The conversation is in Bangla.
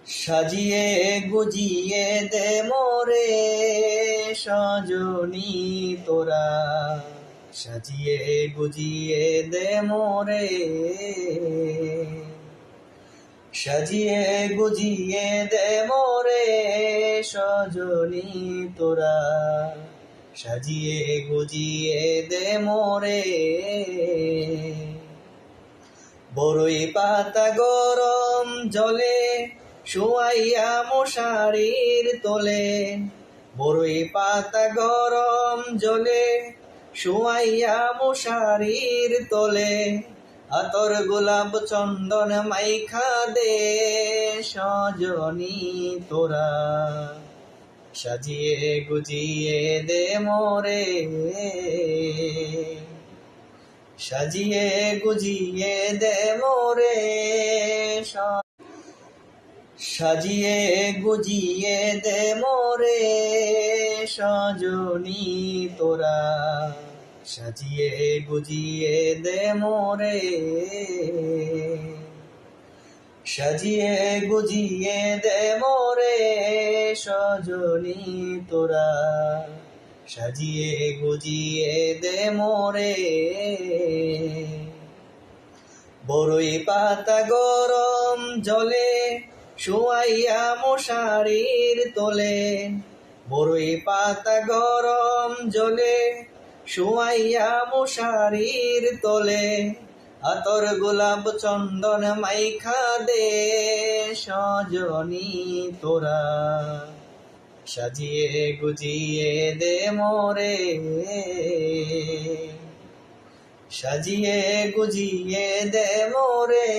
সাজিয়ে গুজিয়ে দে মোরে সজনী তোরা, সাজিয়ে গুজিয়ে দে মোরে, সাজিয়ে গুজিয়ে দে মোরে সজনী তোরা, সাজিয়ে গুজিয়ে দে মোরে। বড়ই পাতা গরম জলে শুয়াইয়া মশারির তোলে, বড়ই পাতা গরম জলে শুয়াইয়া মশারির তোলে, আতর গোলাপ চন্দন মাইখা দে সজনী তোরা, সাজিয়ে গুজিয়ে দে মোরে, সাজিয়ে গুজিয়ে দে মোরে, সাজিয়ে গুজিয়ে দে মোরে সজনী তোরা, সাজিয়ে গুজিয়ে দে মোরে, সাজিয়ে গুজিয়ে দে মোরে সজনী তোরা, সাজিয়ে গুজিয়ে দে মোরে। বড়ই পাতা গরম জলে শুয়াইয়া মশারির তোলে, বড়ই পাতা গরম জলে শুয়াইয়া মশারির তোলে, আতর গোলাপ চন্দন মাইখা দে সজনী তোরা, সাজিয়ে গুজিয়ে দে মোরে, সাজিয়ে গুজিয়ে দে মোরে।